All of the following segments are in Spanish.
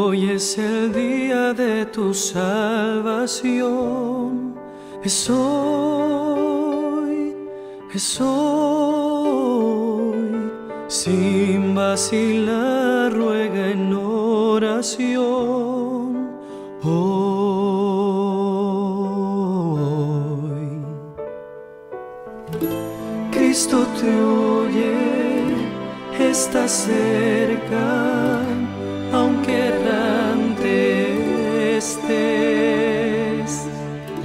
Hoy es el día de tu salvación. Es hoy, es hoy. Sin vacilar, ruega en oración. Hoy. Cristo te oye, está cerca, aunque errante estés.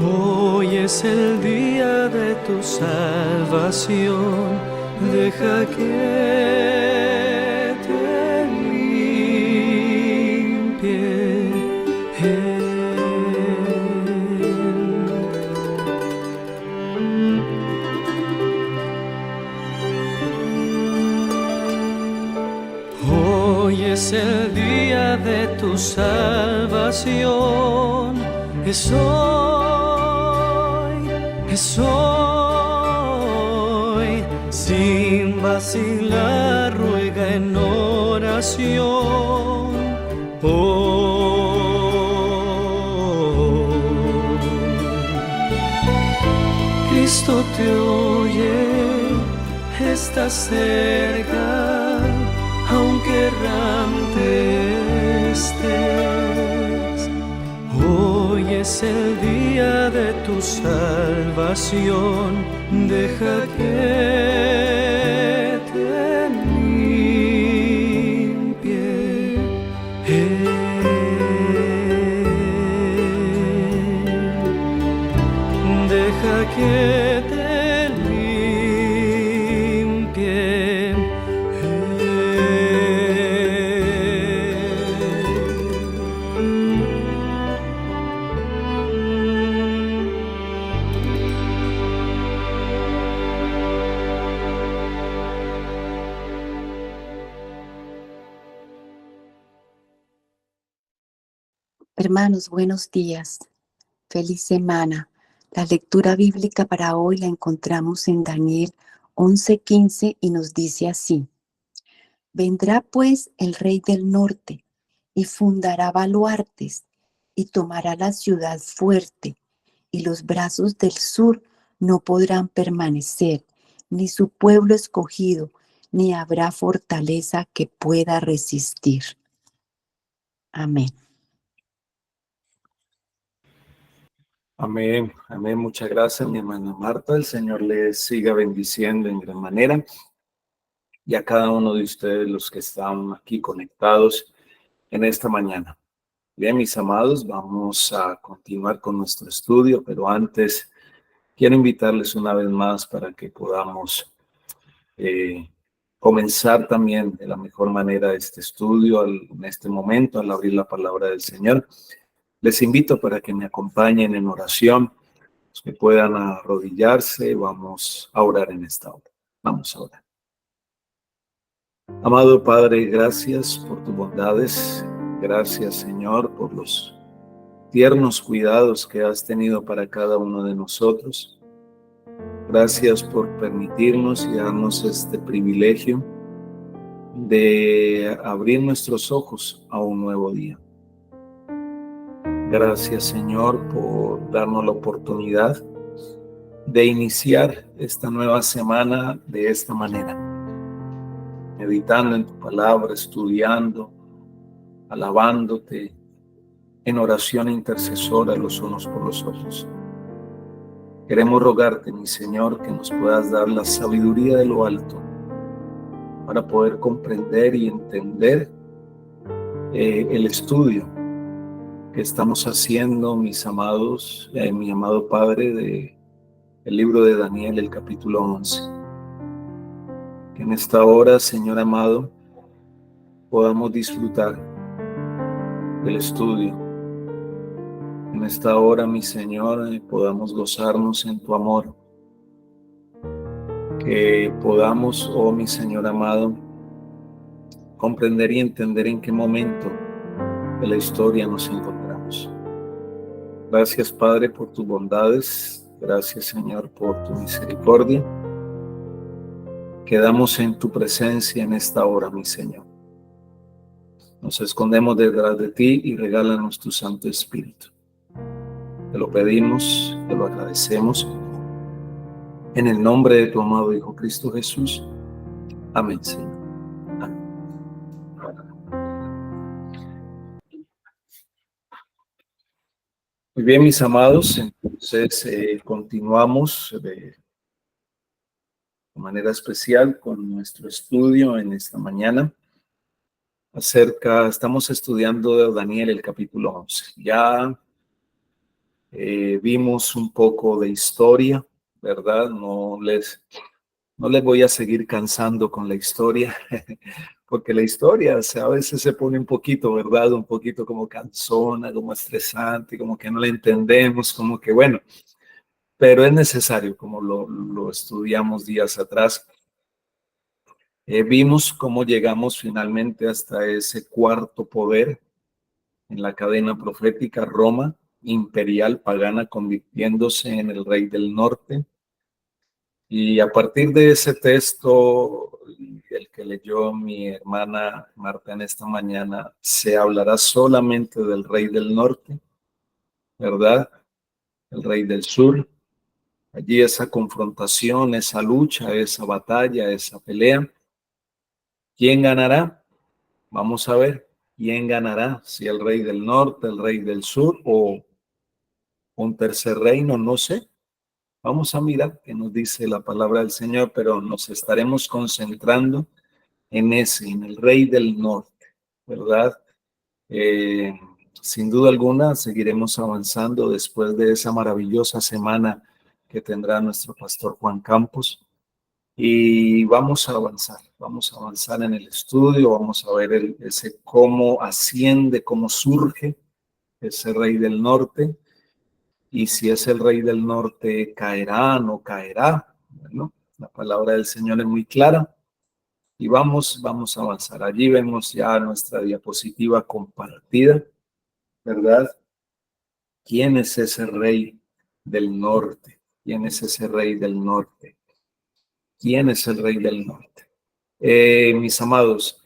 Hoy es el día de tu salvación, deja que te limpie Él. Hoy es el día de tu salvación, es hoy, es hoy. Sin vacilar, ruega en oración. Hoy. Cristo te oye, está cerca, aunque errante estés. Hoy es el día de tu salvación, deja que te limpie Él. Deja que te limpie Él. Hermanos, buenos días. Feliz semana. La lectura bíblica para hoy la encontramos en Daniel 11:15 y nos dice así: Vendrá pues el rey del norte y fundará baluartes y tomará la ciudad fuerte, y los brazos del sur no podrán permanecer, ni su pueblo escogido, ni habrá fortaleza que pueda resistir. Amén. Amén, amén. Muchas gracias, mi hermana Marta. El Señor les siga bendiciendo en gran manera. Y a cada uno de ustedes, los que están aquí conectados en esta mañana. Bien, mis amados, vamos a continuar con nuestro estudio, pero antes quiero invitarles una vez más para que podamos comenzar también de la mejor manera este estudio en este momento, al abrir la palabra del Señor. Les invito para que me acompañen en oración, que puedan arrodillarse. Vamos a orar en esta hora. Vamos a orar. Amado Padre, gracias por tus bondades. Gracias, Señor, por los tiernos cuidados que has tenido para cada uno de nosotros. Gracias por permitirnos y darnos este privilegio de abrir nuestros ojos a un nuevo día. Gracias, Señor, por darnos la oportunidad de iniciar esta nueva semana de esta manera, meditando en tu palabra, estudiando, alabándote, en oración intercesora los unos por los otros. Queremos rogarte, mi Señor, que nos puedas dar la sabiduría de lo alto para poder comprender y entender el estudio que estamos haciendo, mis amados, mi amado Padre, de el libro de Daniel, el capítulo 11. Que en esta hora, Señor amado, podamos disfrutar del estudio. En esta hora, mi Señor, podamos gozarnos en tu amor. Que podamos, oh mi Señor amado, comprender y entender en qué momento de la historia nos encontramos. Gracias, Padre, por tus bondades. Gracias, Señor, por tu misericordia. Quedamos en tu presencia en esta hora, mi Señor. Nos escondemos detrás de ti y regálanos tu Santo Espíritu. Te lo pedimos, te lo agradecemos. En el nombre de tu amado Hijo Cristo Jesús. Amén, Señor. Amén. Muy bien, mis amados, entonces continuamos de manera especial con nuestro estudio en esta mañana. Estamos estudiando de Daniel el capítulo 11. Ya vimos un poco de historia, ¿verdad? No les voy a seguir cansando con la historia, porque la historia a veces se pone un poquito, ¿verdad? Un poquito como cansona, como estresante, como que no la entendemos, como que bueno, pero es necesario, como lo estudiamos días atrás. Vimos cómo llegamos finalmente hasta ese cuarto poder en la cadena profética, Roma imperial pagana convirtiéndose en el rey del norte. Y a partir de ese texto, el que leyó mi hermana Marta en esta mañana, se hablará solamente del rey del norte, ¿verdad? El rey del sur. Allí esa confrontación, esa lucha, esa batalla, esa pelea. ¿Quién ganará? Vamos a ver quién ganará, si el rey del norte, el rey del sur o un tercer reino, no sé. Vamos a mirar qué nos dice la palabra del Señor, pero nos estaremos concentrando en el rey del norte, ¿verdad? Sin duda alguna seguiremos avanzando después de esa maravillosa semana que tendrá nuestro pastor Juan Campos. Y vamos a avanzar en el estudio, vamos a ver ese cómo asciende, cómo surge ese rey del norte, y si es el rey del norte, caerá, no caerá. Bueno, la palabra del Señor es muy clara y vamos a avanzar. Allí vemos ya nuestra diapositiva compartida, ¿verdad? ¿Quién es ese rey del norte? ¿Quién es ese rey del norte? ¿Quién es el rey del norte? Mis amados,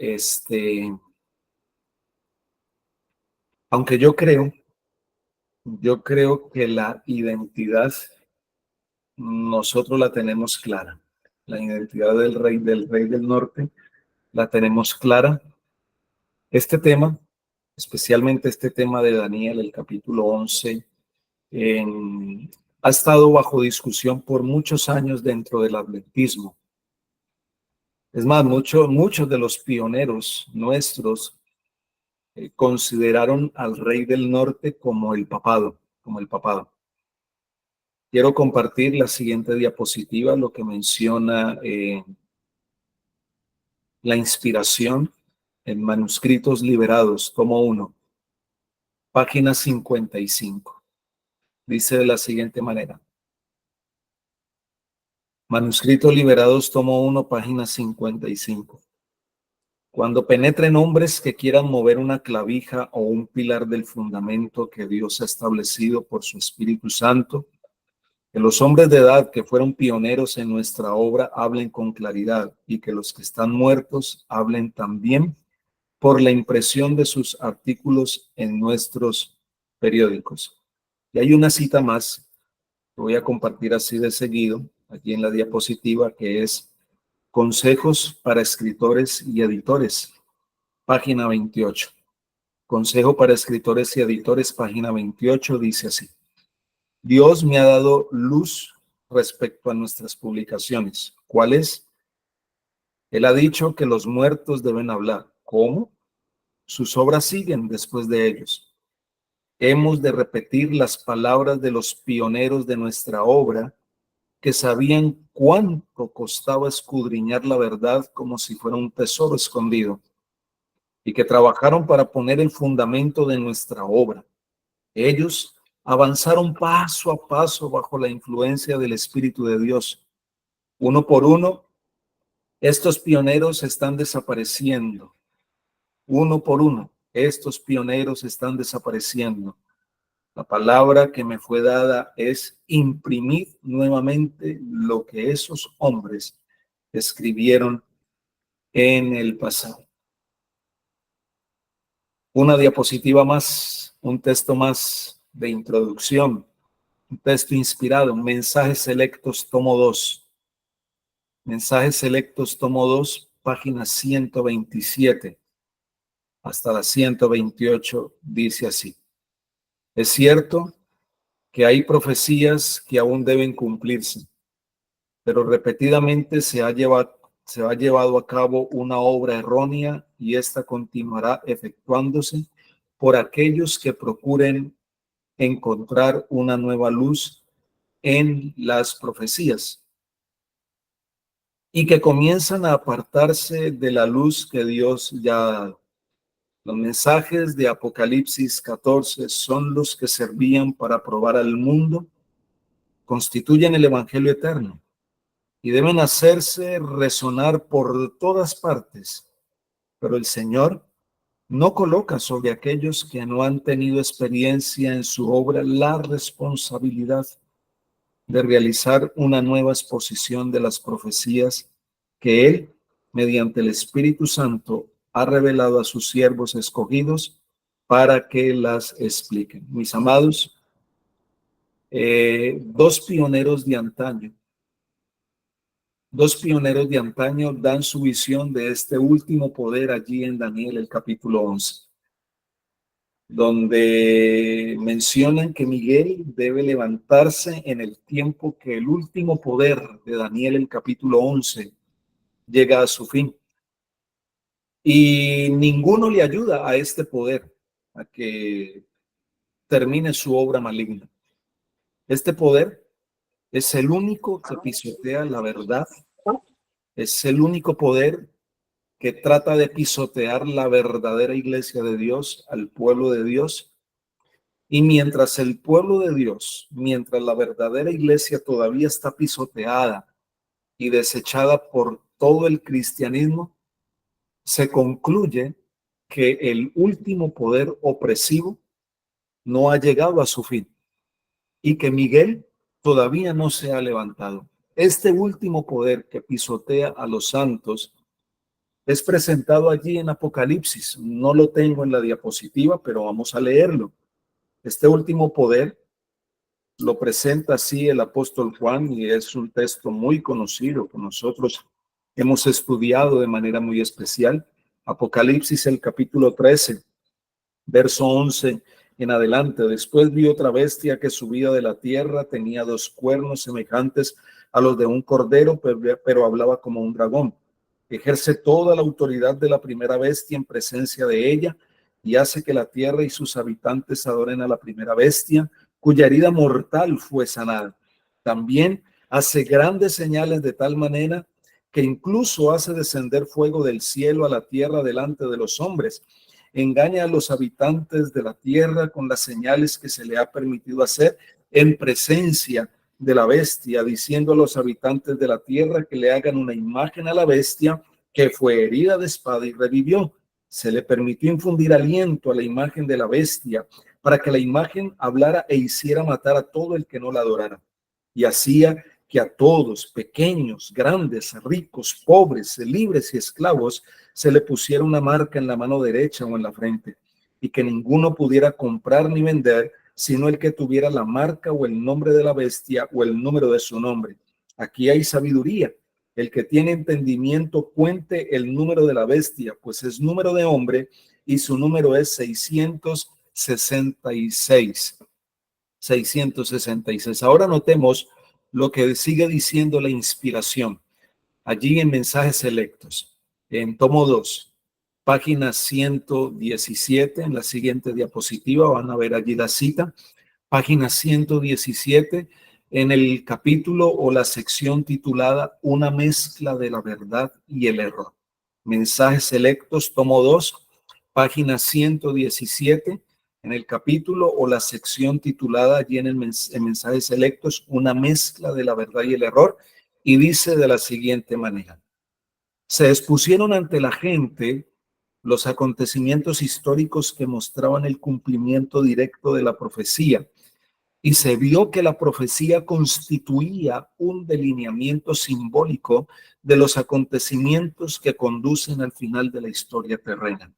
aunque yo creo que la identidad nosotros la tenemos clara. La identidad del rey del norte la tenemos clara. Este tema, especialmente este tema de Daniel, el capítulo 11, ha estado bajo discusión por muchos años dentro del adventismo. Es más, muchos de los pioneros nuestros consideraron al rey del norte como el papado. Quiero compartir la siguiente diapositiva, lo que menciona la inspiración en Manuscritos Liberados, tomo 1, página 55. Dice de la siguiente manera. Manuscritos Liberados, tomo 1, página 55. Cuando penetren hombres que quieran mover una clavija o un pilar del fundamento que Dios ha establecido por su Espíritu Santo, que los hombres de edad que fueron pioneros en nuestra obra hablen con claridad y que los que están muertos hablen también por la impresión de sus artículos en nuestros periódicos. Y hay una cita más que voy a compartir así de seguido, aquí en la diapositiva, que es Consejos para escritores y editores, página 28. Consejo para escritores y editores, página 28, dice así. Dios me ha dado luz respecto a nuestras publicaciones. ¿Cuál es? Él ha dicho que los muertos deben hablar. ¿Cómo? Sus obras siguen después de ellos. Hemos de repetir las palabras de los pioneros de nuestra obra, que sabían cuánto costaba escudriñar la verdad como si fuera un tesoro escondido, y que trabajaron para poner el fundamento de nuestra obra. Ellos avanzaron paso a paso bajo la influencia del Espíritu de Dios. Uno por uno, estos pioneros están desapareciendo. Uno por uno, estos pioneros están desapareciendo. La palabra que me fue dada es imprimir nuevamente lo que esos hombres escribieron en el pasado. Una diapositiva más, un texto más de introducción, un texto inspirado, Mensajes Selectos, tomo 2. Mensajes Selectos, tomo 2, página 127 hasta la 128, dice así. Es cierto que hay profecías que aún deben cumplirse, pero repetidamente se ha llevado a cabo una obra errónea y esta continuará efectuándose por aquellos que procuren encontrar una nueva luz en las profecías y que comienzan a apartarse de la luz que Dios ya ha dado. Los mensajes de Apocalipsis 14 son los que servían para probar al mundo, constituyen el Evangelio eterno y deben hacerse resonar por todas partes. Pero el Señor no coloca sobre aquellos que no han tenido experiencia en su obra la responsabilidad de realizar una nueva exposición de las profecías que Él, mediante el Espíritu Santo, ha revelado a sus siervos escogidos para que las expliquen. Mis amados, dos pioneros de antaño dan su visión de este último poder allí en Daniel, el capítulo 11, donde mencionan que Miguel debe levantarse en el tiempo que el último poder de Daniel, el capítulo 11, llega a su fin. Y ninguno le ayuda a este poder a que termine su obra maligna. Este poder es el único que pisotea la verdad, es el único poder que trata de pisotear la verdadera iglesia de Dios, al pueblo de Dios. Y mientras el pueblo de Dios, mientras la verdadera iglesia todavía está pisoteada y desechada por todo el cristianismo, se concluye que el último poder opresivo no ha llegado a su fin y que Miguel todavía no se ha levantado. Este último poder que pisotea a los santos es presentado allí en Apocalipsis. No lo tengo en la diapositiva, pero vamos a leerlo. Este último poder lo presenta así el apóstol Juan y es un texto muy conocido que nosotros hemos estudiado de manera muy especial. Apocalipsis, el capítulo 13, verso 11 en adelante. Después vi otra bestia que subía de la tierra, tenía dos cuernos semejantes a los de un cordero, pero hablaba como un dragón. Ejerce toda la autoridad de la primera bestia en presencia de ella y hace que la tierra y sus habitantes adoren a la primera bestia, cuya herida mortal fue sanada. También hace grandes señales de tal manera que incluso hace descender fuego del cielo a la tierra delante de los hombres. Engaña a los habitantes de la tierra con las señales que se le ha permitido hacer en presencia de la bestia, diciendo a los habitantes de la tierra que le hagan una imagen a la bestia que fue herida de espada y revivió. Se le permitió infundir aliento a la imagen de la bestia para que la imagen hablara e hiciera matar a todo el que no la adorara. Y hacía que a todos, pequeños, grandes, ricos, pobres, libres y esclavos, se le pusiera una marca en la mano derecha o en la frente, y que ninguno pudiera comprar ni vender, sino el que tuviera la marca o el nombre de la bestia o el número de su nombre. Aquí hay sabiduría. El que tiene entendimiento cuente el número de la bestia, pues es número de hombre y su número es 666. 666. Ahora notemos lo que sigue diciendo la inspiración allí en Mensajes Selectos, en tomo 2, página 117, en la siguiente diapositiva van a ver allí la cita, página 117, en el capítulo o la sección titulada Una mezcla de la verdad y el error. Mensajes Selectos, tomo 2, página 117, en el capítulo o la sección titulada allí en Mensajes Selectos, Una mezcla de la verdad y el error, y dice de la siguiente manera: se expusieron ante la gente los acontecimientos históricos que mostraban el cumplimiento directo de la profecía, y se vio que la profecía constituía un delineamiento simbólico de los acontecimientos que conducen al final de la historia terrena.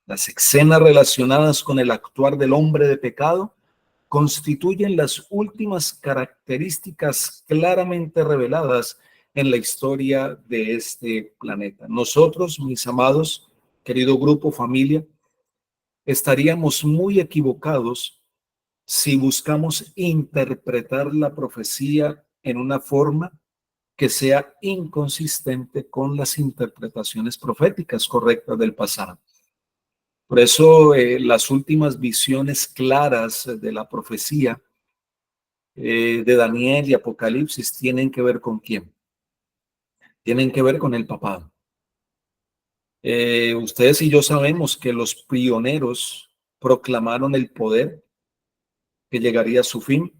Las escenas relacionadas con el actuar del hombre de pecado constituyen las últimas características claramente reveladas en la historia de este planeta. Nosotros, mis amados, querido grupo, familia, estaríamos muy equivocados si buscamos interpretar la profecía en una forma que sea inconsistente con las interpretaciones proféticas correctas del pasado. Por eso las últimas visiones claras de la profecía de Daniel y Apocalipsis tienen que ver con quién. Tienen que ver con el papado. Ustedes y yo sabemos que los pioneros proclamaron el poder que llegaría a su fin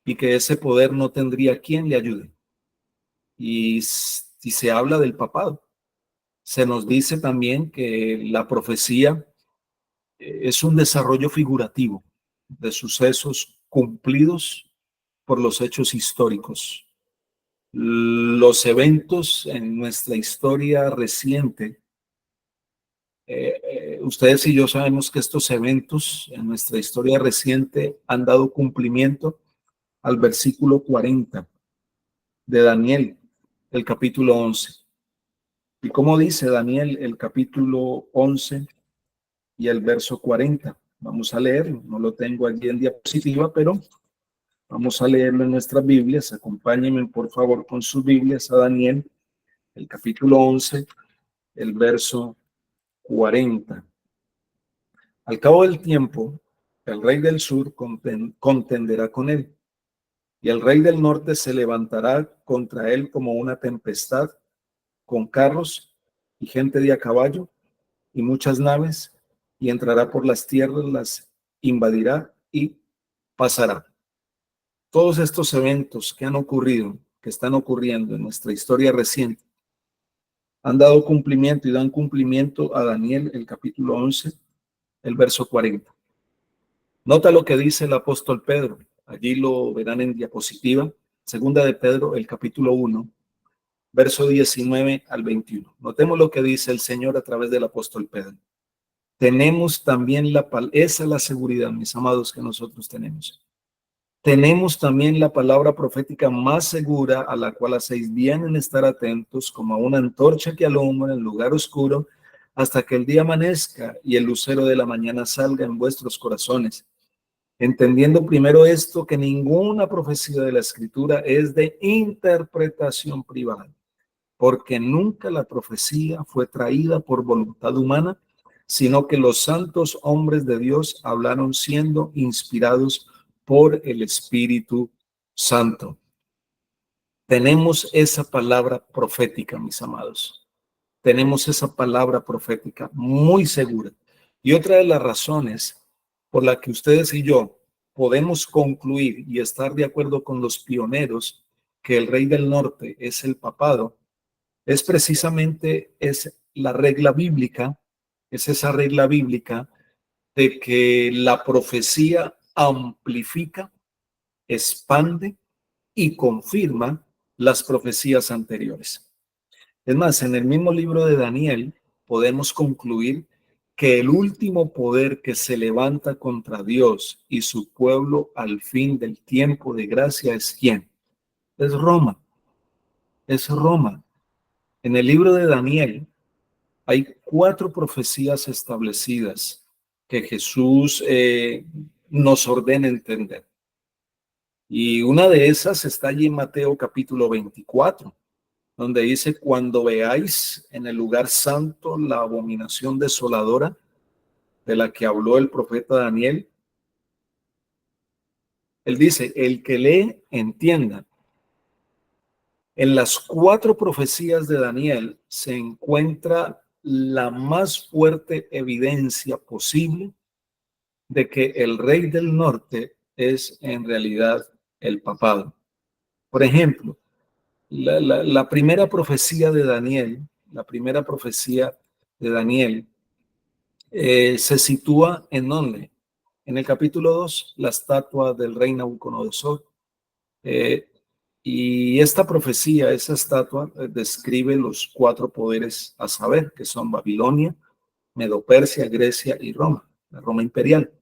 y que ese poder no tendría quien le ayude. Y si se habla del papado, se nos dice también que la profecía es un desarrollo figurativo de sucesos cumplidos por los hechos históricos. Los eventos en nuestra historia reciente, ustedes y yo sabemos que estos eventos en nuestra historia reciente han dado cumplimiento al versículo 40 de Daniel, el capítulo 11. ¿Y cómo dice Daniel el capítulo 11 y el verso 40? Vamos a leerlo, no lo tengo allí en diapositiva, pero vamos a leerlo en nuestras Biblias. Acompáñenme por favor con sus Biblias a Daniel, el capítulo 11, el verso 40. Al cabo del tiempo, el rey del sur contenderá con él, y el rey del norte se levantará contra él como una tempestad, con carros y gente de a caballo y muchas naves, y entrará por las tierras, las invadirá y pasará. Todos estos eventos que han ocurrido, que están ocurriendo en nuestra historia reciente, han dado cumplimiento y dan cumplimiento a Daniel, el capítulo 11, el verso 40. Nota lo que dice el apóstol Pedro. Allí lo verán en diapositiva. Segunda de Pedro, el capítulo 1, verso 19 al 21. Notemos lo que dice el Señor a través del apóstol Pedro. Tenemos también esa es la seguridad, mis amados, que nosotros tenemos. Tenemos también la palabra profética más segura, a la cual hacéis bien en estar atentos, como a una antorcha que alumbra en el lugar oscuro, hasta que el día amanezca y el lucero de la mañana salga en vuestros corazones. Entendiendo primero esto, que ninguna profecía de la Escritura es de interpretación privada, porque nunca la profecía fue traída por voluntad humana, sino que los santos hombres de Dios hablaron siendo inspirados por el Espíritu Santo. Tenemos esa palabra profética, mis amados. Tenemos esa palabra profética muy segura. Y otra de las razones por la que ustedes y yo podemos concluir y estar de acuerdo con los pioneros que el rey del norte es el papado, es precisamente la regla bíblica, es esa regla bíblica de que la profecía amplifica, expande y confirma las profecías anteriores. Es más, en el mismo libro de Daniel podemos concluir que el último poder que se levanta contra Dios y su pueblo al fin del tiempo de gracia es ¿quién? Es Roma. Es Roma. En el libro de Daniel hay 4 profecías establecidas que Jesús nos ordena entender. Y una de esas está allí en Mateo capítulo 24, donde dice, cuando veáis en el lugar santo la abominación desoladora de la que habló el profeta Daniel, él dice, el que lee, entienda. En las 4 profecías de Daniel se encuentra la más fuerte evidencia posible de que el rey del norte es en realidad el papado. Por ejemplo, la primera profecía de Daniel, se sitúa ¿en dónde? En el capítulo 2, la estatua del rey Nabucodonosor. Y esta profecía, esa estatua, describe los 4 poderes a saber, que son Babilonia, Medo-Persia, Grecia y Roma, la Roma imperial.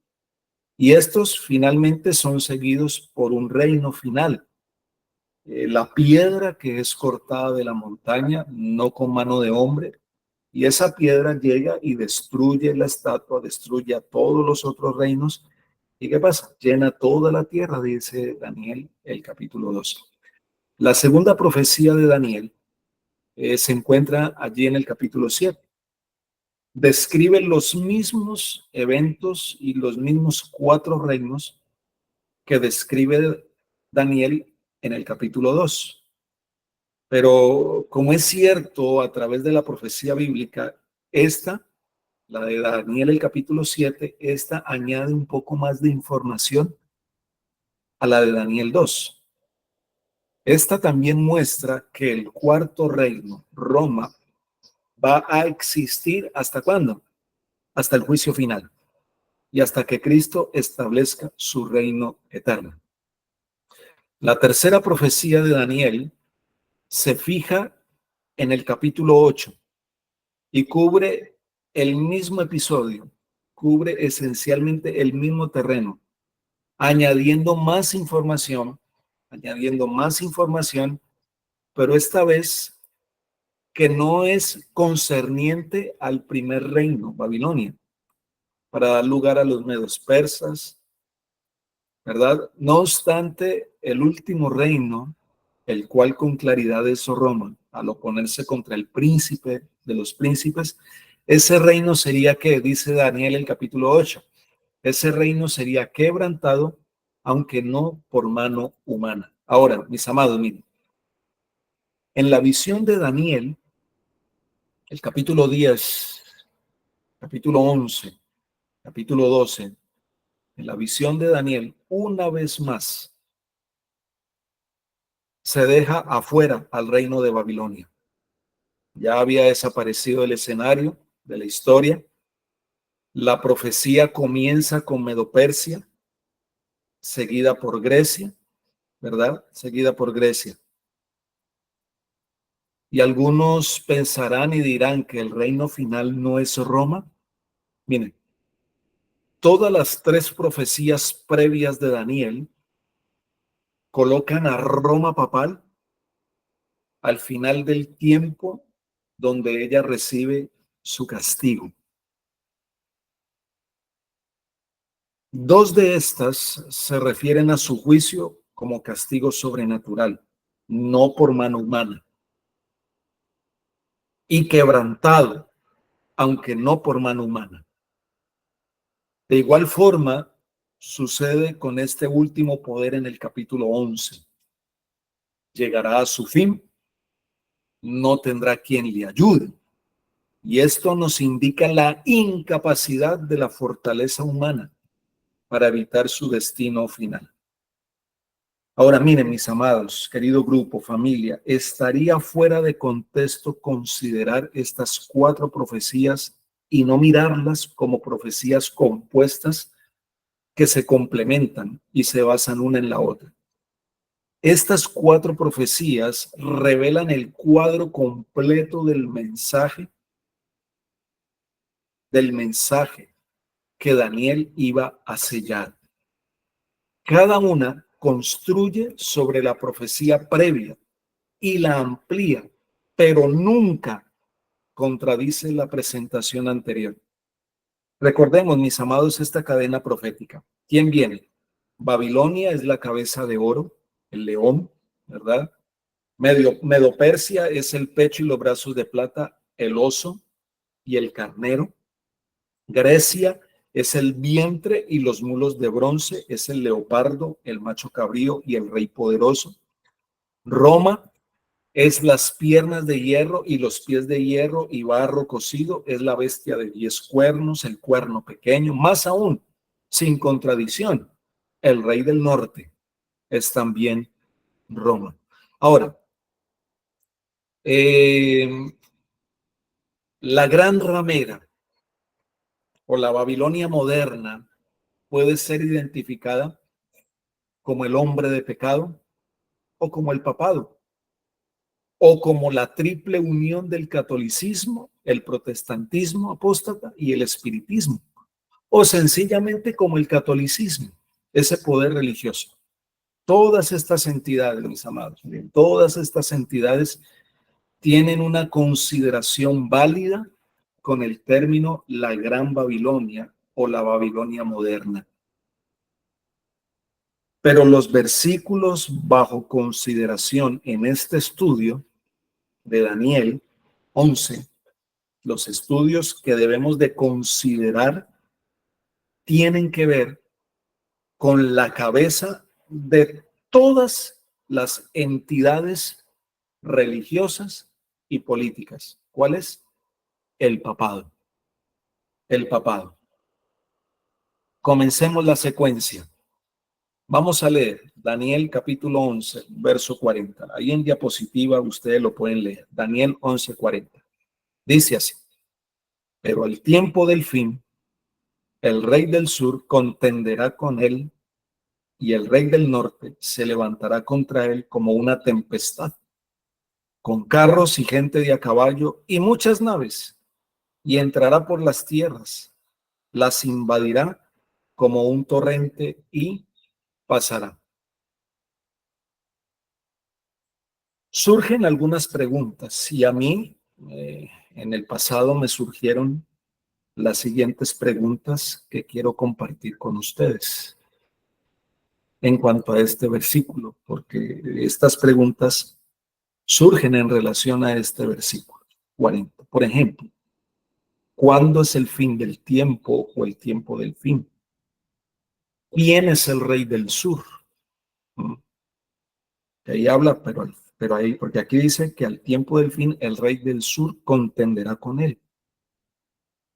Y estos finalmente son seguidos por un reino final. La piedra que es cortada de la montaña, no con mano de hombre, y esa piedra llega y destruye la estatua, destruye a todos los otros reinos. ¿Y qué pasa? Llena toda la tierra, dice Daniel, el capítulo 2. La segunda profecía de Daniel se encuentra allí en el capítulo 7. Describe los mismos eventos y los mismos 4 reinos que describe Daniel en el capítulo 2. Pero como es cierto a través de la profecía bíblica, esta, la de Daniel el capítulo 7, esta añade un poco más de información a la de Daniel 2. Esta también muestra que el cuarto reino, Roma, va a existir ¿hasta cuándo? Hasta el juicio final y hasta que Cristo establezca su reino eterno. La tercera profecía de Daniel se fija en el capítulo 8 y cubre el mismo episodio, cubre esencialmente el mismo terreno, añadiendo más información, pero esta vez que no es concerniente al primer reino, Babilonia, para dar lugar a los medos persas, ¿verdad? No obstante, el último reino, el cual con claridad es Roma, al oponerse contra el príncipe de los príncipes, ese reino sería que, dice Daniel el capítulo 8, ese reino sería quebrantado, aunque no por mano humana. Ahora, mis amados, miren, en la visión de Daniel, el capítulo 10, capítulo 11, capítulo 12, en la visión de Daniel, una vez más, se deja afuera al reino de Babilonia. Ya había desaparecido el escenario de la historia. La profecía comienza con Medo-Persia, seguida por Grecia, ¿verdad? Seguida por Grecia. Y algunos pensarán y dirán que el reino final no es Roma. Miren, todas las 3 profecías previas de Daniel colocan a Roma papal al final del tiempo donde ella recibe su castigo. 2 de estas se refieren a su juicio como castigo sobrenatural, no por mano humana, y quebrantado, aunque no por mano humana. De igual forma, sucede con este último poder en el capítulo 11. Llegará a su fin, no tendrá quien le ayude. Y esto nos indica la incapacidad de la fortaleza humana para evitar su destino final. Ahora miren, mis amados, querido grupo, familia, estaría fuera de contexto considerar estas 4 profecías y no mirarlas como profecías compuestas que se complementan y se basan una en la otra. Estas 4 profecías revelan el cuadro completo del mensaje que Daniel iba a sellar. Cada una construye sobre la profecía previa y la amplía, pero nunca contradice la presentación anterior. Recordemos, mis amados, esta cadena profética. ¿Quién viene? Babilonia es la cabeza de oro, el león, ¿verdad? Medo-Persia es el pecho y los brazos de plata, el oso y el carnero. Grecia es el vientre y los mulos de bronce, es el leopardo, el macho cabrío y el rey poderoso. Roma es las piernas de hierro y los pies de hierro y barro cocido, es la bestia de 10 cuernos, el cuerno pequeño, más aún, sin contradicción, el rey del norte es también Roma. Ahora, la gran ramera o la Babilonia moderna puede ser identificada como el hombre de pecado o como el papado. o como la triple unión del catolicismo, el protestantismo apóstata y el espiritismo, o sencillamente como el catolicismo, ese poder religioso. Todas estas entidades, mis amados, todas estas entidades tienen una consideración válida con el término la Gran Babilonia o la Babilonia moderna. Pero los versículos bajo consideración en este estudio de Daniel 11, los estudios que debemos de considerar tienen que ver con la cabeza de todas las entidades religiosas y políticas. ¿Cuál es? El papado. El papado. Comencemos la secuencia. Vamos a leer Daniel capítulo 11, verso 40. Ahí en diapositiva ustedes lo pueden leer. Daniel 11, 40. Dice así: pero al tiempo del fin, el rey del sur contenderá con él y el rey del norte se levantará contra él como una tempestad, con carros y gente de a caballo y muchas naves, y entrará por las tierras, las invadirá como un torrente y pasará. Surgen algunas preguntas y a mí en el pasado me surgieron las siguientes preguntas que quiero compartir con ustedes en cuanto a este versículo, porque estas preguntas surgen en relación a este versículo 40. Por ejemplo, ¿cuándo es el fin del tiempo o el tiempo del fin? ¿Quién es el rey del sur? Ahí habla, pero ahí, porque aquí dice que al tiempo del fin el rey del sur contenderá con él.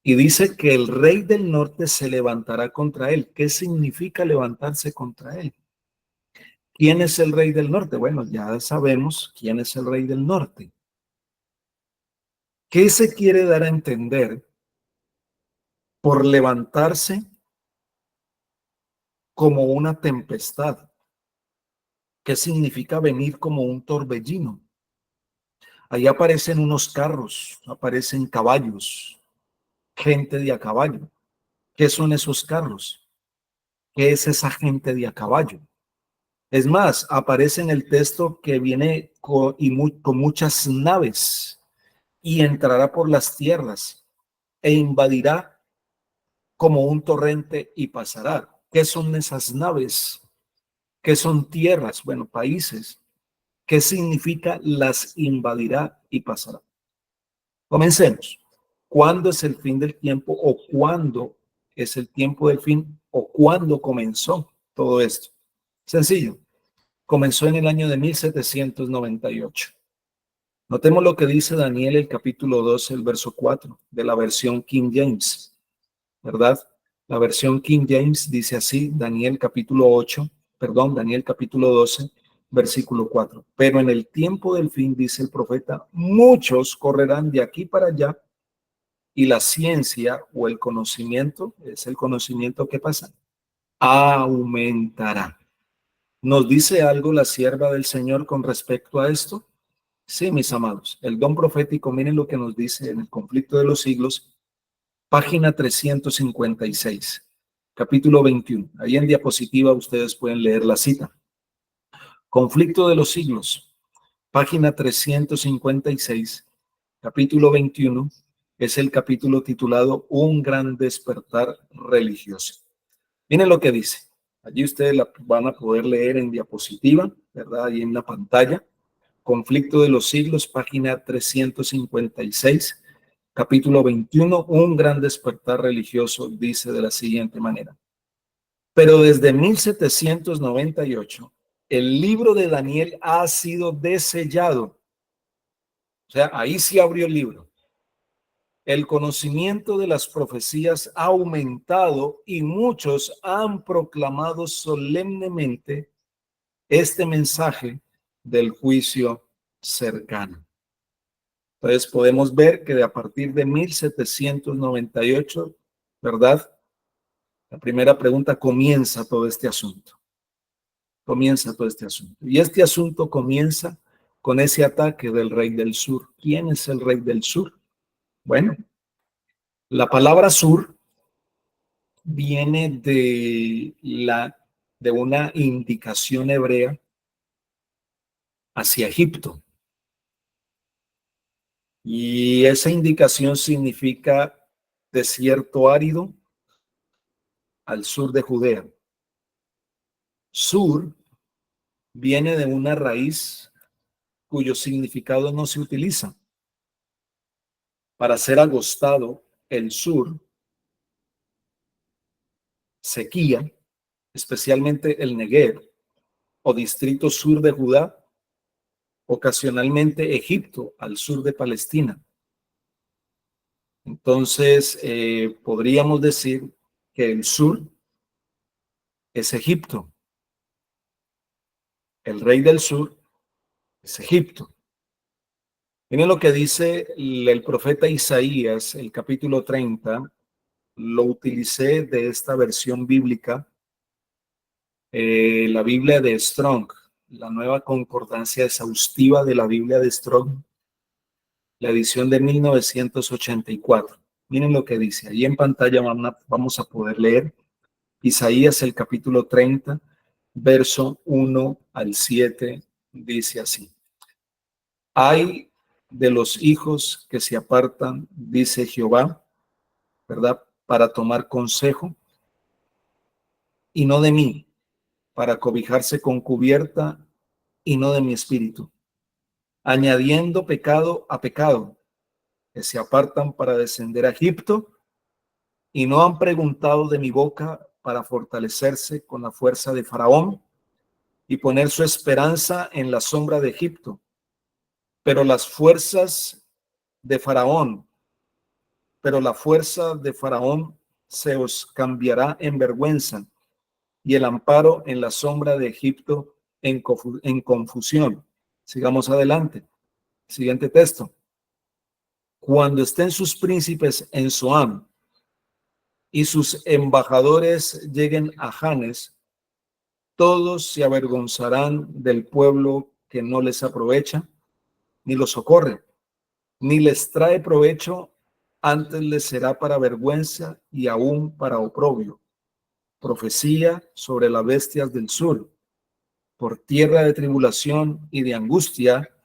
Y dice que el rey del norte se levantará contra él. ¿Qué significa levantarse contra él? ¿Quién es el rey del norte? Bueno, ya sabemos quién es el rey del norte. ¿Qué se quiere dar a entender por levantarse como una tempestad? ¿Qué significa venir como un torbellino? Ahí aparecen unos carros, aparecen caballos, gente de a caballo. ¿Qué son esos carros? ¿Qué es esa gente de a caballo? Es más, aparece en el texto que viene con muchas naves y entrará por las tierras e invadirá como un torrente y pasará. ¿Qué son esas naves? ¿Qué son tierras? Bueno, países. ¿Qué significa las invadirá y pasará? Comencemos. ¿Cuándo es el fin del tiempo o cuándo es el tiempo del fin o cuándo comenzó todo esto? Sencillo. Comenzó en el año de 1798. Notemos lo que dice Daniel, el capítulo 12, el verso 4, de la versión King James, ¿verdad? La versión King James dice así, Daniel capítulo 12, versículo 4. Pero en el tiempo del fin, dice el profeta, muchos correrán de aquí para allá y la ciencia o el conocimiento, es el conocimiento que pasa, aumentará. ¿Nos dice algo la sierva del Señor con respecto a esto? Sí, mis amados, el don profético, miren lo que nos dice en el conflicto de los siglos, página 356, capítulo 21. Ahí en diapositiva ustedes pueden leer la cita. Conflicto de los siglos, página 356, capítulo 21, es el capítulo titulado Un gran despertar religioso. Miren lo que dice. Allí ustedes la van a poder leer en diapositiva, ¿verdad? Ahí en la pantalla. Conflicto de los siglos, página 356, capítulo 21, un gran despertar religioso, dice de la siguiente manera. Pero desde 1798, el libro de Daniel ha sido desellado. O sea, ahí sí abrió el libro. El conocimiento de las profecías ha aumentado y muchos han proclamado solemnemente este mensaje del juicio cercano. Entonces podemos ver que a partir de 1798, ¿verdad? La primera pregunta, comienza todo este asunto. Comienza todo este asunto. Y este asunto comienza con ese ataque del rey del sur. ¿Quién es el rey del sur? Bueno, la palabra sur viene de una indicación hebrea hacia Egipto. Y esa indicación significa desierto árido al sur de Judea. Sur viene de una raíz cuyo significado no se utiliza. Para ser agostado, el sur, sequía, especialmente el Negev o distrito sur de Judá, ocasionalmente Egipto al sur de Palestina. Entonces, podríamos decir que el sur es Egipto. El rey del sur es Egipto. Miren lo que dice el profeta Isaías, el capítulo 30. Lo utilicé de esta versión bíblica, la Biblia de Strong, la nueva concordancia exhaustiva de la Biblia de Strong, la edición de 1984. Miren lo que dice. Ahí en pantalla vamos a poder leer Isaías, el capítulo 30, verso 1 al 7, dice así. Hay de los hijos que se apartan, dice Jehová, ¿verdad? Para tomar consejo, y no de mí, para cobijarse con cubierta, y no de mi espíritu, añadiendo pecado a pecado, que se apartan para descender a Egipto, y no han preguntado de mi boca para fortalecerse con la fuerza de Faraón y poner su esperanza en la sombra de Egipto. Pero la fuerza de Faraón se os cambiará en vergüenza, y el amparo en la sombra de Egipto en confusión. Sigamos adelante. Siguiente texto. Cuando estén sus príncipes en Zoán y sus embajadores lleguen a Janes, todos se avergonzarán del pueblo que no les aprovecha, ni los socorre, ni les trae provecho, antes les será para vergüenza y aún para oprobio. Profecía sobre las bestias del sur, por tierra de tribulación y de angustia,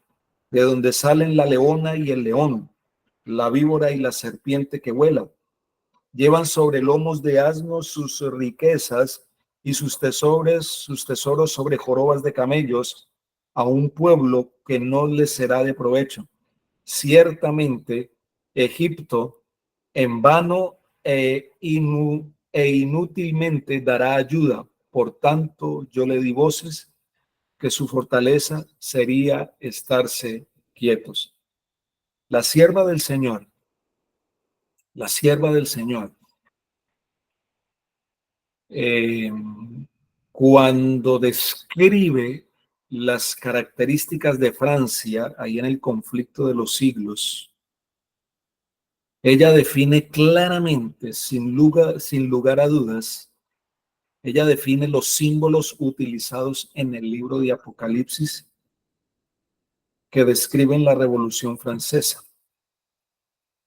de donde salen la leona y el león, la víbora y la serpiente que vuela. Llevan sobre lomos de asnos sus riquezas y sus tesoros sobre jorobas de camellos, a un pueblo que no les será de provecho. Ciertamente, Egipto en vano inútilmente dará ayuda. Por tanto, yo le di voces, que su fortaleza sería estarse quietos. La sierva del Señor, cuando describe las características de Francia, ahí en el conflicto de los siglos, ella define claramente, sin lugar a dudas, ella define los símbolos utilizados en el libro de Apocalipsis que describen la Revolución Francesa.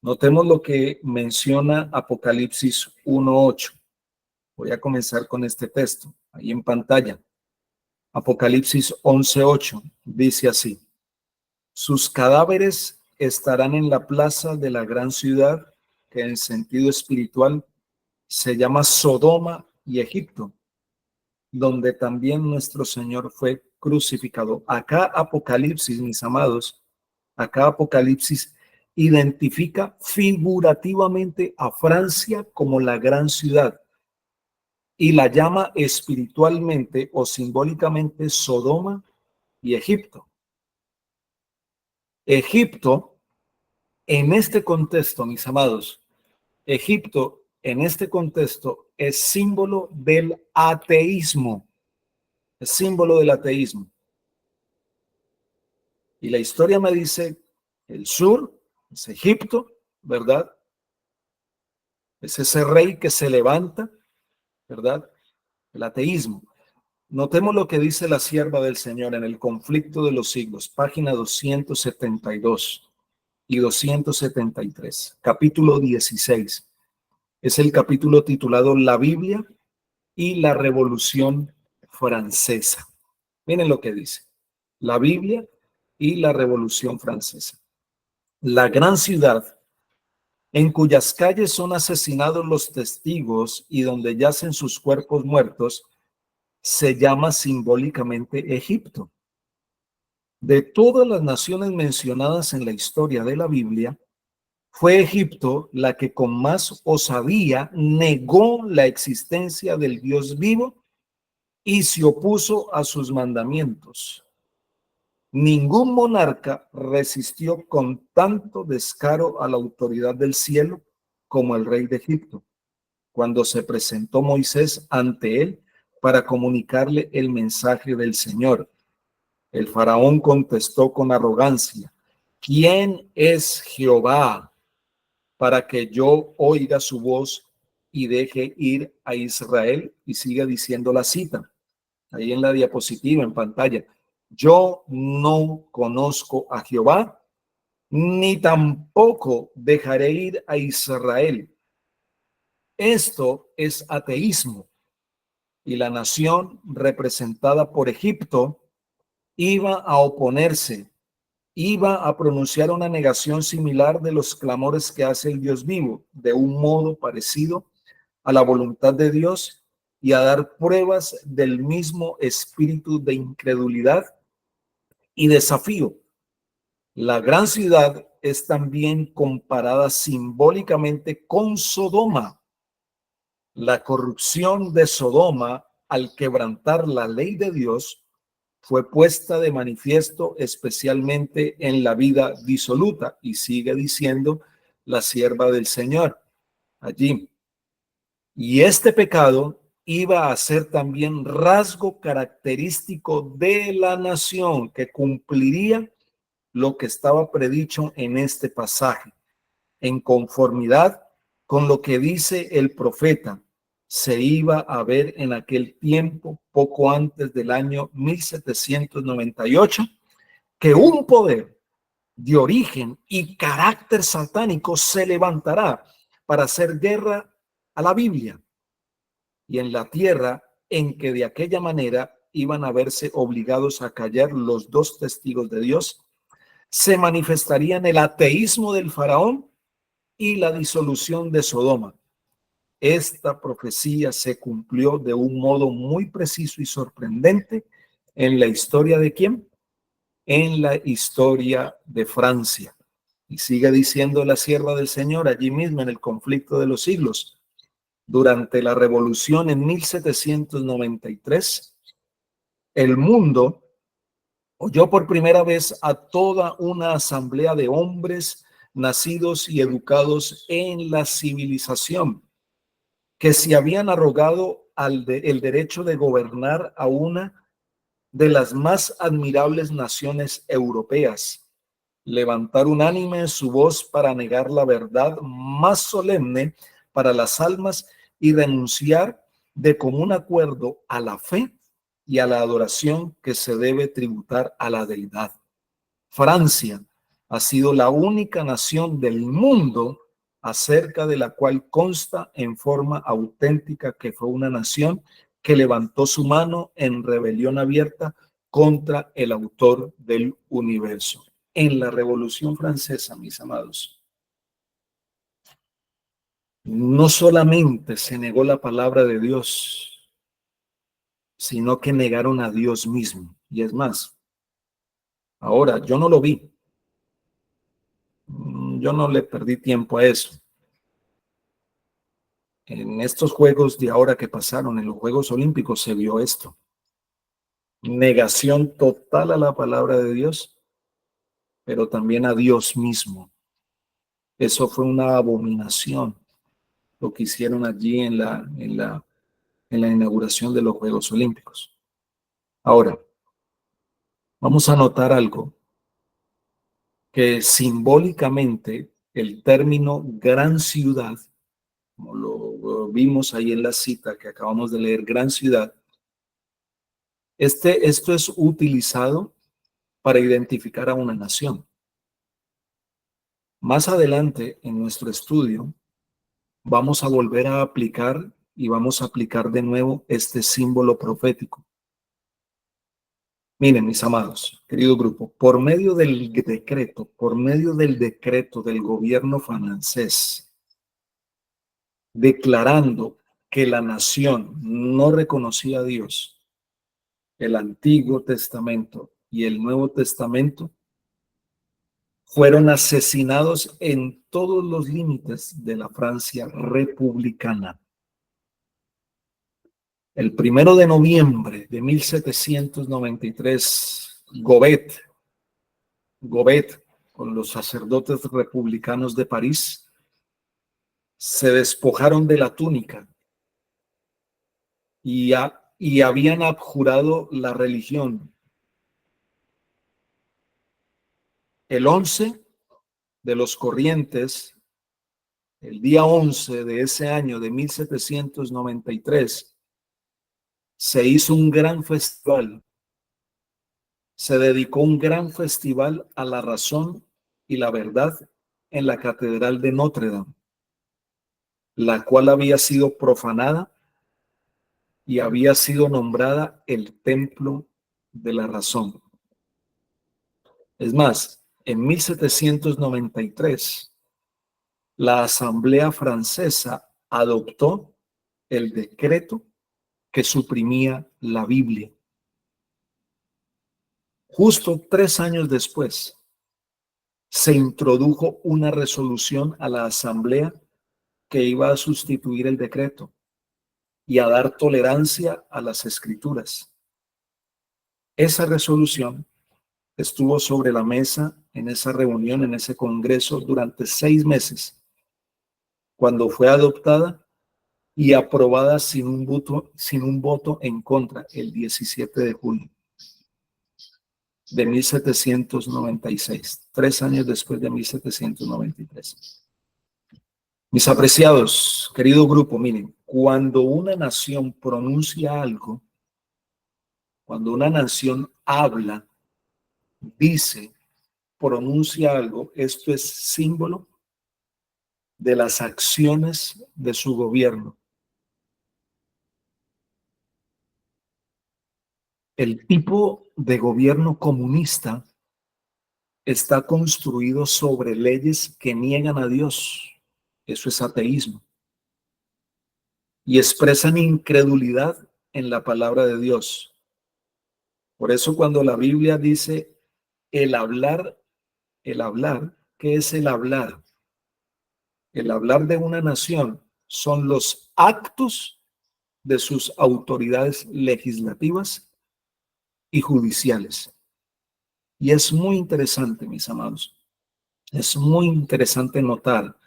Notemos lo que menciona Apocalipsis 1:8. Voy a comenzar con este texto, ahí en pantalla. Apocalipsis 11:8 dice así: sus cadáveres estarán en la plaza de la gran ciudad, que en sentido espiritual se llama Sodoma y Egipto, donde también nuestro Señor fue crucificado. Acá Apocalipsis, mis amados, acá Apocalipsis identifica figurativamente a Francia como la gran ciudad y la llama espiritualmente o simbólicamente Sodoma y Egipto. Egipto, en este contexto, mis amados, Egipto en este contexto es símbolo del ateísmo. Es símbolo del ateísmo. Y la historia me dice, el sur es Egipto, ¿verdad? Es ese rey que se levanta, ¿verdad? El ateísmo. Notemos lo que dice la sierva del Señor en el conflicto de los siglos, página 272 y 273, capítulo 16. Es el capítulo titulado La Biblia y la Revolución Francesa. Miren lo que dice. La Biblia y la Revolución Francesa. La gran ciudad en cuyas calles son asesinados los testigos y donde yacen sus cuerpos muertos, se llama simbólicamente Egipto. De todas las naciones mencionadas en la historia de la Biblia, fue Egipto la que con más osadía negó la existencia del Dios vivo y se opuso a sus mandamientos. Ningún monarca resistió con tanto descaro a la autoridad del cielo como el rey de Egipto, cuando se presentó Moisés ante él para comunicarle el mensaje del Señor. El faraón contestó con arrogancia: ¿Quién es Jehová para que yo oiga su voz y deje ir a Israel? Y sigue diciendo la cita, ahí en la diapositiva, en pantalla. Yo no conozco a Jehová, ni tampoco dejaré ir a Israel. Esto es ateísmo. Y la nación representada por Egipto iba a oponerse, iba a pronunciar una negación similar de los clamores que hace el Dios vivo, de un modo parecido a la voluntad de Dios, y a dar pruebas del mismo espíritu de incredulidad y desafío. La gran ciudad es también comparada simbólicamente con Sodoma. La corrupción de Sodoma, al quebrantar la ley de Dios, fue puesta de manifiesto especialmente en la vida disoluta, y sigue diciendo la sierva del Señor allí. Y este pecado iba a ser también rasgo característico de la nación, que cumpliría lo que estaba predicho en este pasaje, en conformidad con lo que dice el profeta. Se iba a ver en aquel tiempo, poco antes del año 1798, que un poder de origen y carácter satánico se levantará para hacer guerra a la Biblia, y en la tierra en que de aquella manera iban a verse obligados a callar los dos testigos de Dios, se manifestarían el ateísmo del faraón y la disolución de Sodoma. Esta profecía se cumplió de un modo muy preciso y sorprendente en la historia de ¿quién? En la historia de Francia. Y sigue diciendo la sierva del Señor allí mismo en el conflicto de los siglos. Durante la revolución en 1793, el mundo oyó por primera vez a toda una asamblea de hombres nacidos y educados en la civilización, que se habían arrogado el derecho de gobernar a una de las más admirables naciones europeas, levantar unánime su voz para negar la verdad más solemne para las almas y renunciar de común acuerdo a la fe y a la adoración que se debe tributar a la deidad. Francia ha sido la única nación del mundo acerca de la cual consta en forma auténtica que fue una nación que levantó su mano en rebelión abierta contra el autor del universo. En la Revolución Francesa, mis amados, no solamente se negó la palabra de Dios, sino que negaron a Dios mismo. Y es más, ahora yo no lo vi, yo no le perdí tiempo a eso. En estos Juegos de ahora que pasaron, en los Juegos Olímpicos, se vio esto. Negación total a la palabra de Dios, pero también a Dios mismo. Eso fue una abominación, lo que hicieron allí en la inauguración de los Juegos Olímpicos. Ahora, vamos a notar algo, que simbólicamente el término gran ciudad, como lo vimos ahí en la cita que acabamos de leer, gran ciudad, Esto es utilizado para identificar a una nación. Más adelante en nuestro estudio vamos a volver a aplicar y vamos a aplicar de nuevo este símbolo profético. Miren, mis amados, querido grupo, por medio del decreto del gobierno francés, declarando que la nación no reconocía a Dios, el Antiguo Testamento y el Nuevo Testamento fueron asesinados en todos los límites de la Francia republicana. El 1 de noviembre de 1793, Gobet, con los sacerdotes republicanos de París, se despojaron de la túnica y habían abjurado la religión. El 11 de los Corrientes, el día 11 de ese año de 1793, se hizo un gran festival. Se dedicó un gran festival a la razón y la verdad en la Catedral de Notre Dame, la cual había sido profanada y había sido nombrada el Templo de la Razón. Es más, en 1793, la Asamblea Francesa adoptó el decreto que suprimía la Biblia. Justo 3 años después, se introdujo una resolución a la Asamblea que iba a sustituir el decreto y a dar tolerancia a las escrituras. Esa resolución estuvo sobre la mesa en esa reunión, en ese congreso, durante 6 meses, cuando fue adoptada y aprobada sin un voto en contra el 17 de julio de 1796, 3 años después de 1793. Mis apreciados, querido grupo, miren, cuando una nación pronuncia algo, cuando una nación habla, dice, pronuncia algo, esto es símbolo de las acciones de su gobierno. El tipo de gobierno comunista está construido sobre leyes que niegan a Dios. Eso es ateísmo. Y expresan incredulidad en la palabra de Dios. Por eso cuando la Biblia dice el hablar, ¿qué es el hablar? El hablar de una nación son los actos de sus autoridades legislativas y judiciales. Y es muy interesante, mis amados, es muy interesante notar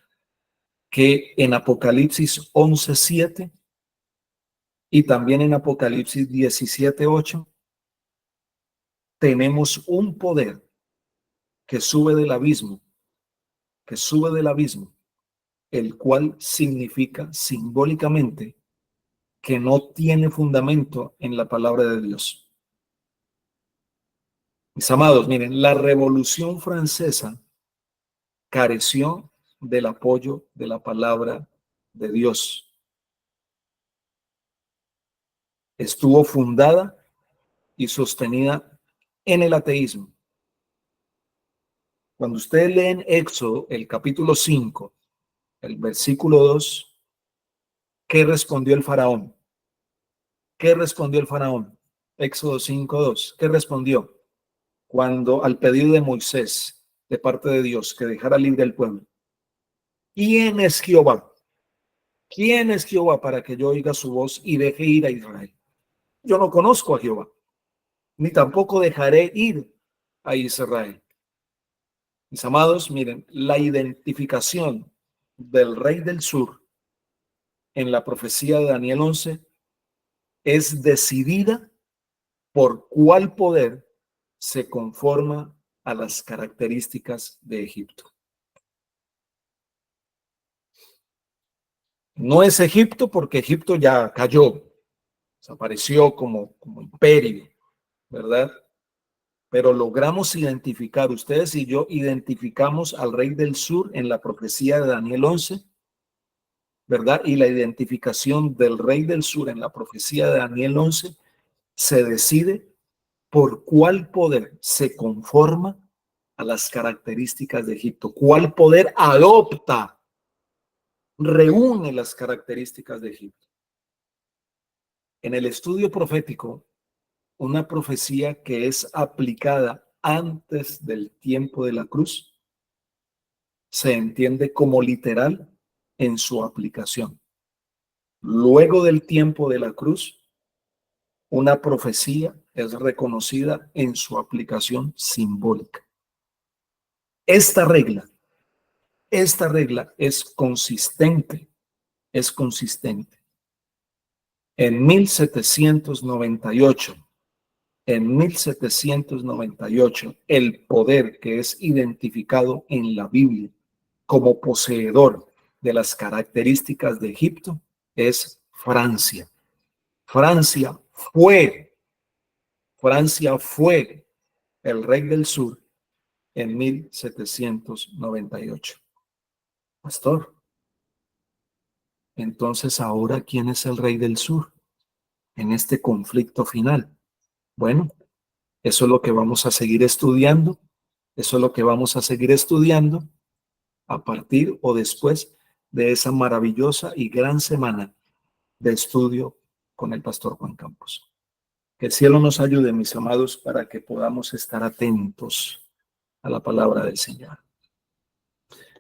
que en Apocalipsis 11:7 y también en Apocalipsis 17:8 tenemos un poder que sube del abismo, el cual significa simbólicamente que no tiene fundamento en la palabra de Dios. Mis amados, miren, la Revolución Francesa careció del apoyo de la palabra de Dios. Estuvo fundada y sostenida en el ateísmo. Cuando ustedes leen Éxodo, el capítulo 5, el versículo 2, ¿qué respondió el faraón? ¿Qué respondió el faraón? Éxodo 5:2. ¿Qué respondió? Cuando al pedido de Moisés, de parte de Dios, que dejara libre al pueblo. ¿Quién es Jehová? ¿Quién es Jehová para que yo oiga su voz y deje ir a Israel? Yo no conozco a Jehová, ni tampoco dejaré ir a Israel. Mis amados, miren, la identificación del rey del sur en la profecía de Daniel 11 es decidida por cuál poder se conforma a las características de Egipto. No es Egipto porque Egipto ya cayó, desapareció como imperio. ¿verdad? Pero logramos identificar, ustedes y yo identificamos al rey del sur en la profecía de Daniel 11, ¿verdad? Y la identificación del rey del sur en la profecía de Daniel 11 se decide por cuál poder se conforma a las características de Egipto, cuál poder adopta, reúne las características de Egipto. En el estudio profético, una profecía que es aplicada antes del tiempo de la cruz se entiende como literal en su aplicación. Luego del tiempo de la cruz, una profecía es reconocida en su aplicación simbólica. Esta regla es consistente. En 1798, el poder que es identificado en la Biblia como poseedor de las características de Egipto es Francia. Francia fue el rey del sur en 1798. Pastor, entonces ahora, ¿quién es el rey del sur en este conflicto final? Bueno, eso es lo que vamos a seguir estudiando. A partir o después de esa maravillosa y gran semana de estudio con el pastor Juan Campos. Que el cielo nos ayude, mis amados, para que podamos estar atentos a la palabra del Señor.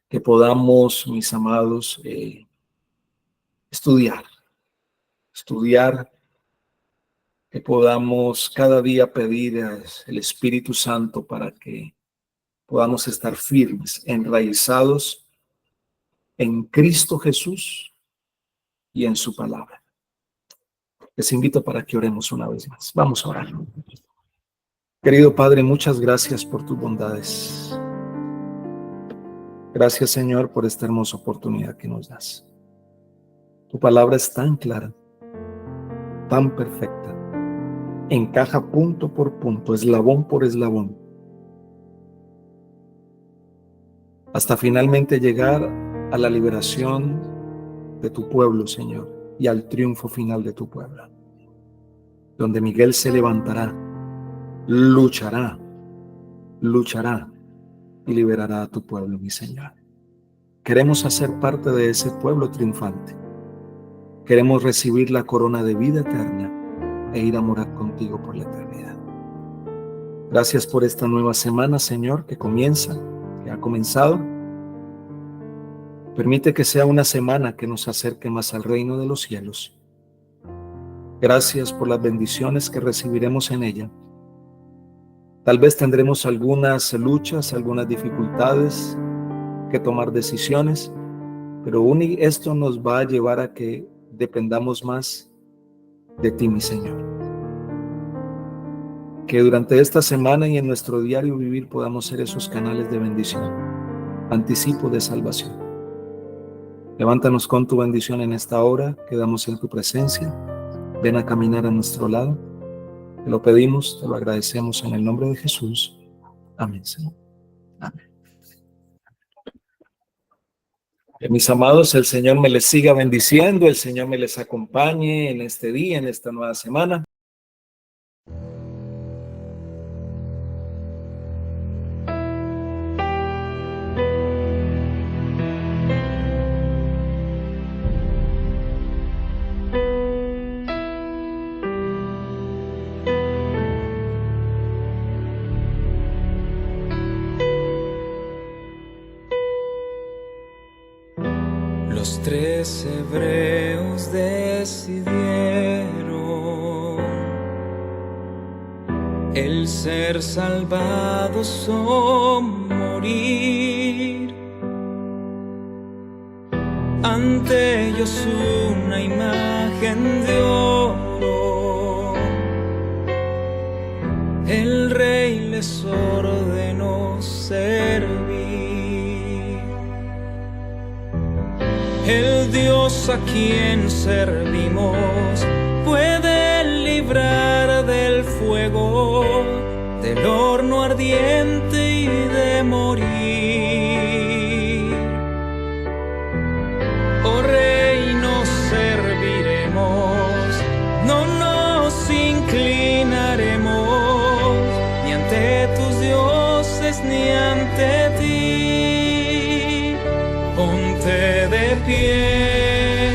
Que podamos, mis amados, estudiar, que podamos cada día pedir al Espíritu Santo para que podamos estar firmes, enraizados en Cristo Jesús y en su palabra. Les invito para que oremos una vez más. Vamos a orar. Querido Padre, muchas gracias por tus bondades. Gracias, Señor, por esta hermosa oportunidad que nos das. Tu palabra es tan clara, tan perfecta, encaja punto por punto, eslabón por eslabón, hasta finalmente llegar a la liberación de tu pueblo, Señor, y al triunfo final de tu pueblo, donde Miguel se levantará, luchará y liberará a tu pueblo, mi Señor. Queremos hacer parte de ese pueblo triunfante. Queremos recibir la corona de vida eterna e ir a morar contigo por la eternidad. Gracias por esta nueva semana, Señor, que ha comenzado. Permite que sea una semana que nos acerque más al reino de los cielos. Gracias por las bendiciones que recibiremos en ella. Tal vez tendremos algunas luchas, algunas dificultades, que tomar decisiones, pero esto nos va a llevar a que dependamos más de ti, mi Señor. Que durante esta semana y en nuestro diario vivir podamos ser esos canales de bendición, anticipo de salvación. Levántanos con tu bendición en esta hora, quedamos en tu presencia. Ven a caminar a nuestro lado. Te lo pedimos, te lo agradecemos en el nombre de Jesús. Amén, Señor. Amén. Que mis amados, el Señor me les siga bendiciendo, el Señor me les acompañe en este día, en esta nueva semana. Los 3 hebreos decidieron el ser salvados o morir. Ante ellos una imagen de oro, el rey les ordenó servir. El Dios a quien servimos puede librar del fuego, del horno ardiente y de morir. Oh Rey, nos serviremos, no nos inclinaremos ni ante tus dioses ni ante ti. Ponte de pie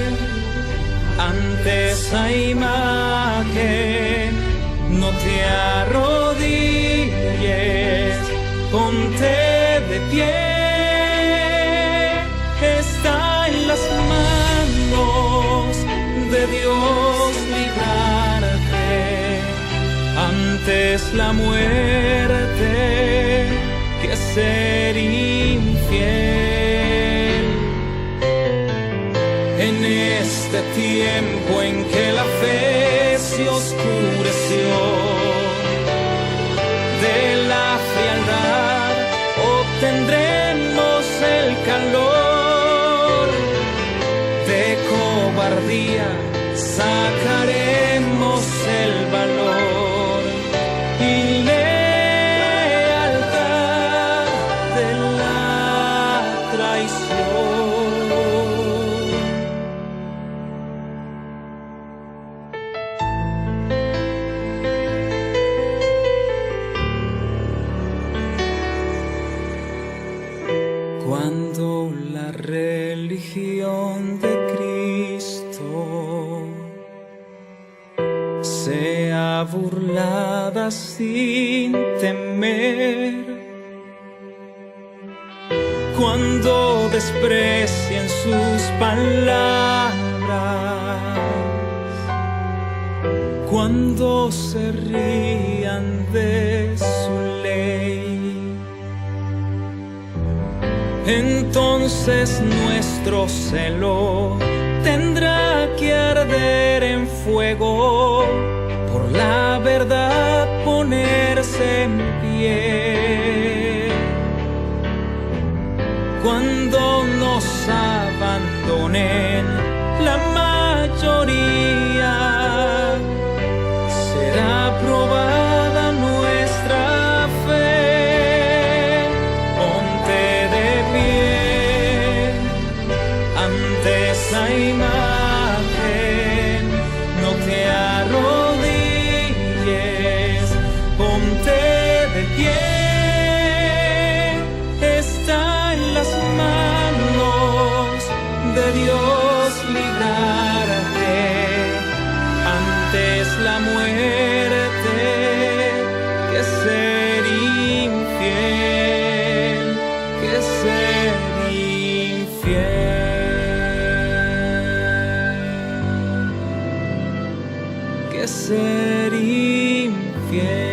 ante esa imagen, no te arrodilles, ponte de pie. Está en las manos de Dios librarte antes la muerte que ser infiel. En este tiempo en que la fe se oscureció, de la frialdad obtendremos el calor, de cobardía sacaremos el valor y lealtad de la traición. Cuando la religión de Cristo sea burlada sin temer, cuando desprecien sus palabras, cuando se rían de su ley, entonces nuestro celo tendrá que arder en fuego, por la verdad ponerse en pie. Cuando nos abandonen la mayoría, será probada nuestra fe. Ponte de pie ante esa imagen, no te arrodilles, ponte de pie. Está en las manos de Dios librarte antes la muerte que ser infiel, que ser infiel, que ser infiel.